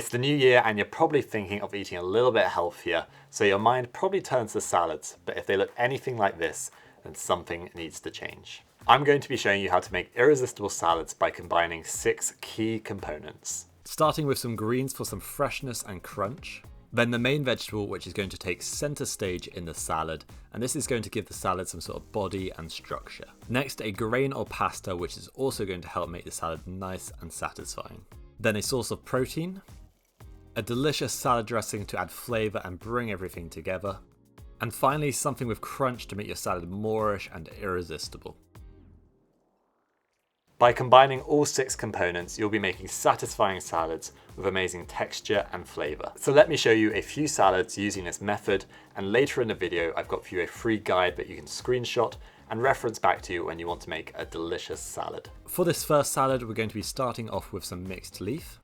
It's the new year and you're probably thinking of eating a little bit healthier, so your mind probably turns to salads, but if they look anything like this, then something needs to change. I'm going to be showing you how to make irresistible salads by combining 6 key components. Starting with some greens for some freshness and crunch. Then the main vegetable, which is going to take center stage in the salad, and this is going to give the salad some sort of body and structure. Next, a grain or pasta, which is also going to help make the salad nice and satisfying. Then a source of protein, a delicious salad dressing to add flavour and bring everything together, and finally something with crunch to make your salad moreish and irresistible. By combining all 6 components, you'll be making satisfying salads with amazing texture and flavour. So let me show you a few salads using this method, and later in the video I've got for you a free guide that you can screenshot and reference back to when you want to make a delicious salad. For this first salad, we're going to be starting off with some mixed leaf,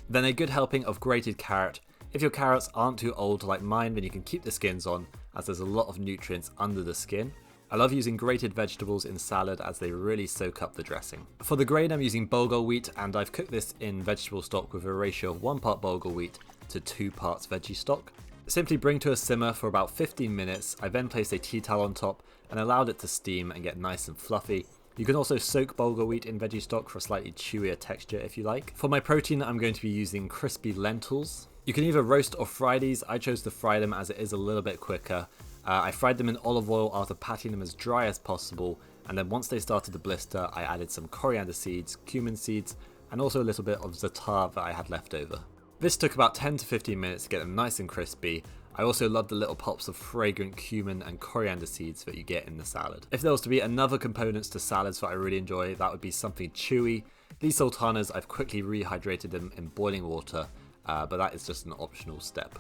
then a good helping of grated carrot. If your carrots aren't too old like mine, then you can keep the skins on, as there's a lot of nutrients under the skin. I love using grated vegetables in salad as they really soak up the dressing. For the grain, I'm using bulgur wheat, and I've cooked this in vegetable stock with a ratio of 1 part bulgur wheat to 2 parts veggie stock. Simply bring to a simmer for about 15 minutes. I then placed a tea towel on top and allowed it to steam and get nice and fluffy. You can also soak bulgur wheat in veggie stock for a slightly chewier texture if you like. For my protein, I'm going to be using crispy lentils. You can either roast or fry these. I chose to fry them as it is a little bit quicker. I fried them in olive oil after patting them as dry as possible, and then once they started to blister, I added some coriander seeds, cumin seeds, and also a little bit of zaatar that I had left over. This took about 10 to 15 minutes to get them nice and crispy. I also love the little pops of fragrant cumin and coriander seeds that you get in the salad. If there was to be another components to salads that I really enjoy, that would be something chewy. These sultanas, I've quickly rehydrated them in boiling water, but that is just an optional step.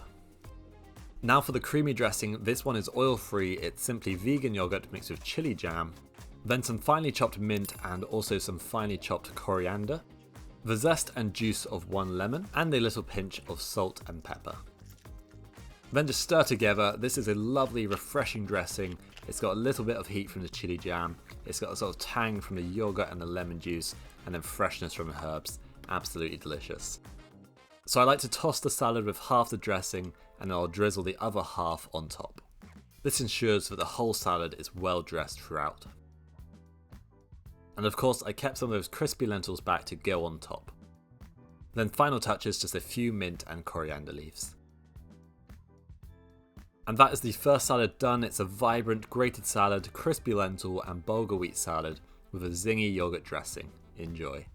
Now for the creamy dressing, this one is oil-free. It's simply vegan yogurt mixed with chili jam, then some finely chopped mint and also some finely chopped coriander, the zest and juice of 1 lemon, and a little pinch of salt and pepper. Then just stir together. This is a lovely refreshing dressing. It's got a little bit of heat from the chili jam, it's got a sort of tang from the yogurt and the lemon juice, and then freshness from the herbs. Absolutely delicious. So I like to toss the salad with half the dressing, and then I'll drizzle the other half on top. This ensures that the whole salad is well dressed throughout. And of course I kept some of those crispy lentils back to go on top. Then final touches, just a few mint and coriander leaves. And that is the first salad done. It's a vibrant grated salad, crispy lentil and bulgur wheat salad with a zingy yogurt dressing. Enjoy.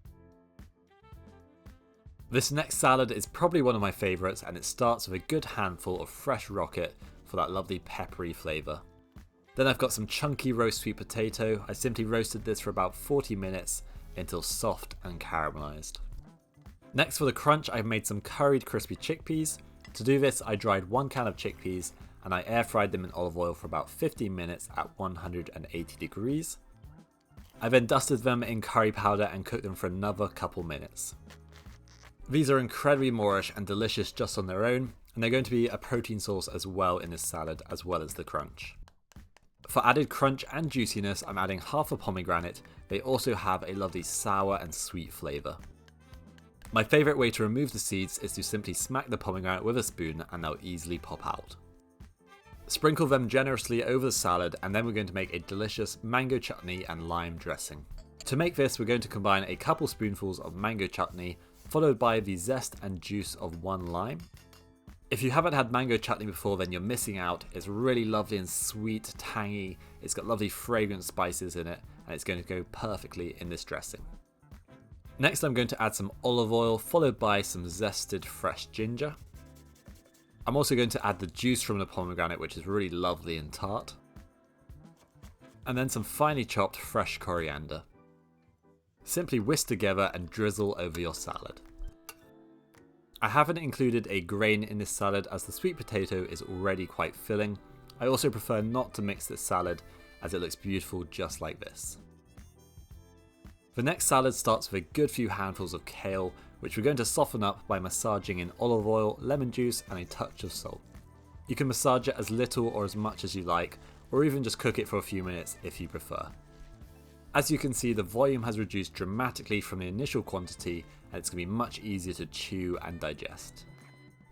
This next salad is probably one of my favourites, and it starts with a good handful of fresh rocket for that lovely peppery flavour. Then I've got some chunky roast sweet potato. I simply roasted this for about 40 minutes until soft and caramelised. Next for the crunch, I've made some curried crispy chickpeas. To do this, I dried 1 can of chickpeas and I air fried them in olive oil for about 15 minutes at 180 degrees. I then dusted them in curry powder and cooked them for another couple minutes. These are incredibly moreish and delicious just on their own, and they're going to be a protein source as well in this salad, as well as the crunch. For added crunch and juiciness, I'm adding half a pomegranate. They also have a lovely sour and sweet flavour. My favourite way to remove the seeds is to simply smack the pomegranate with a spoon and they'll easily pop out. Sprinkle them generously over the salad, and then we're going to make a delicious mango chutney and lime dressing. To make this, we're going to combine a couple spoonfuls of mango chutney, followed by the zest and juice of 1 lime. If you haven't had mango chutney before, then you're missing out. It's really lovely and sweet, tangy. It's got lovely fragrant spices in it, and it's going to go perfectly in this dressing. Next, I'm going to add some olive oil, followed by some zested fresh ginger. I'm also going to add the juice from the pomegranate, which is really lovely and tart. And then some finely chopped fresh coriander. Simply whisk together and drizzle over your salad. I haven't included a grain in this salad as the sweet potato is already quite filling. I also prefer not to mix this salad as it looks beautiful just like this. The next salad starts with a good few handfuls of kale, which we're going to soften up by massaging in olive oil, lemon juice and a touch of salt. You can massage it as little or as much as you like, or even just cook it for a few minutes if you prefer. As you can see, the volume has reduced dramatically from the initial quantity, and it's going to be much easier to chew and digest.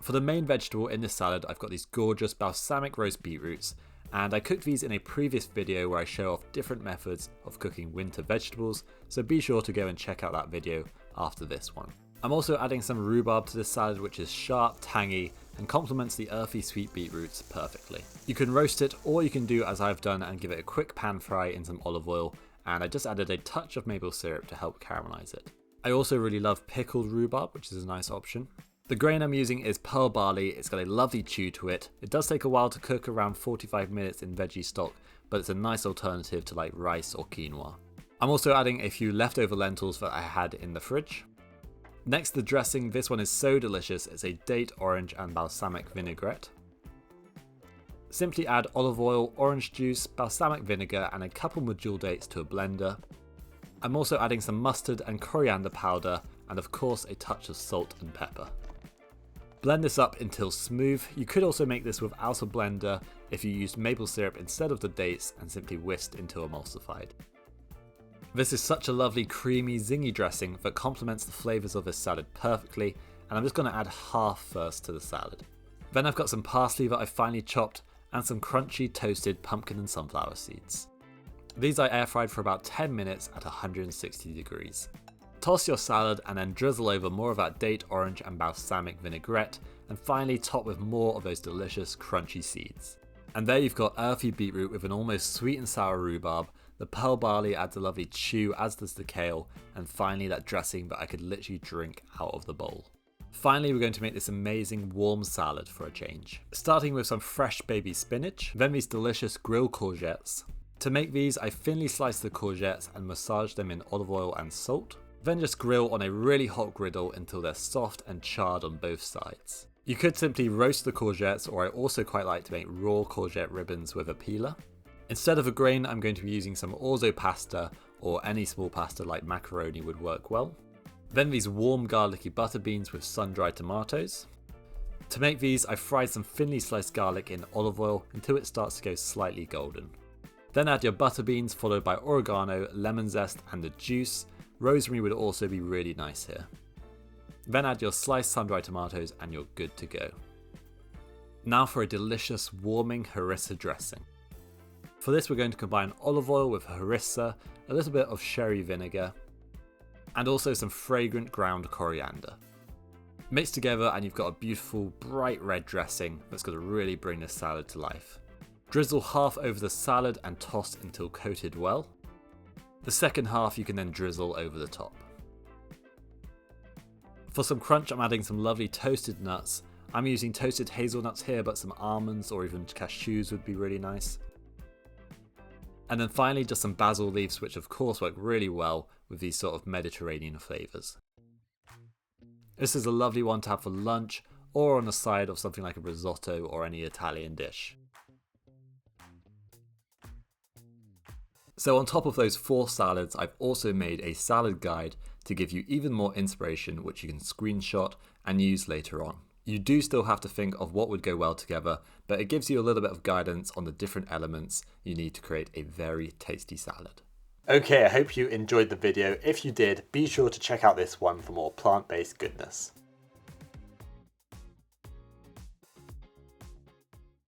For the main vegetable in this salad, I've got these gorgeous balsamic roast beetroots, and I cooked these in a previous video where I show off different methods of cooking winter vegetables, so be sure to go and check out that video after this one. I'm also adding some rhubarb to this salad, which is sharp, tangy, and complements the earthy sweet beetroots perfectly. You can roast it, or you can do as I've done and give it a quick pan fry in some olive oil, and I just added a touch of maple syrup to help caramelize it. I also really love pickled rhubarb, which is a nice option. The grain I'm using is pearl barley. It's got a lovely chew to it. It does take a while to cook, around 45 minutes in veggie stock, but it's a nice alternative to like rice or quinoa. I'm also adding a few leftover lentils that I had in the fridge. Next, the dressing. This one is so delicious. It's a date, orange and balsamic vinaigrette. Simply add olive oil, orange juice, balsamic vinegar and a couple medjool dates to a blender. I'm also adding some mustard and coriander powder, and of course a touch of salt and pepper. Blend this up until smooth. You could also make this without a blender if you used maple syrup instead of the dates and simply whisked until emulsified. This is such a lovely creamy zingy dressing that complements the flavours of this salad perfectly, and I'm just going to add half first to the salad. Then I've got some parsley that I've finely chopped and some crunchy toasted pumpkin and sunflower seeds. These I air fried for about 10 minutes at 160 degrees. Toss your salad and then drizzle over more of that date, orange and balsamic vinaigrette, and finally top with more of those delicious crunchy seeds. And there you've got earthy beetroot with an almost sweet and sour rhubarb. The pearl barley adds a lovely chew, as does the kale, and finally that dressing that I could literally drink out of the bowl. Finally, we're going to make this amazing warm salad for a change. Starting with some fresh baby spinach, then these delicious grilled courgettes. To make these, I thinly slice the courgettes and massage them in olive oil and salt. Then just grill on a really hot griddle until they're soft and charred on both sides. You could simply roast the courgettes, or I also quite like to make raw courgette ribbons with a peeler. Instead of a grain, I'm going to be using some orzo pasta, or any small pasta like macaroni would work well. Then these warm garlicky butter beans with sun-dried tomatoes. To make these, I fried some thinly sliced garlic in olive oil until it starts to go slightly golden. Then add your butter beans followed by oregano, lemon zest and the juice. Rosemary would also be really nice here. Then add your sliced sun-dried tomatoes and you're good to go. Now for a delicious warming harissa dressing. For this we're going to combine olive oil with harissa, a little bit of sherry vinegar, and also some fragrant ground coriander. Mix together and you've got a beautiful bright red dressing that's going to really bring this salad to life. Drizzle half over the salad and toss until coated well. The second half you can then drizzle over the top. For some crunch, I'm adding some lovely toasted nuts. I'm using toasted hazelnuts here, but some almonds or even cashews would be really nice. And then finally just some basil leaves, which of course work really well with these sort of Mediterranean flavours. This is a lovely one to have for lunch or on the side of something like a risotto or any Italian dish. So on top of those 4 salads, I've also made a salad guide to give you even more inspiration, which you can screenshot and use later on. You do still have to think of what would go well together, but it gives you a little bit of guidance on the different elements you need to create a very tasty salad. Okay, I hope you enjoyed the video. If you did, be sure to check out this one for more plant-based goodness.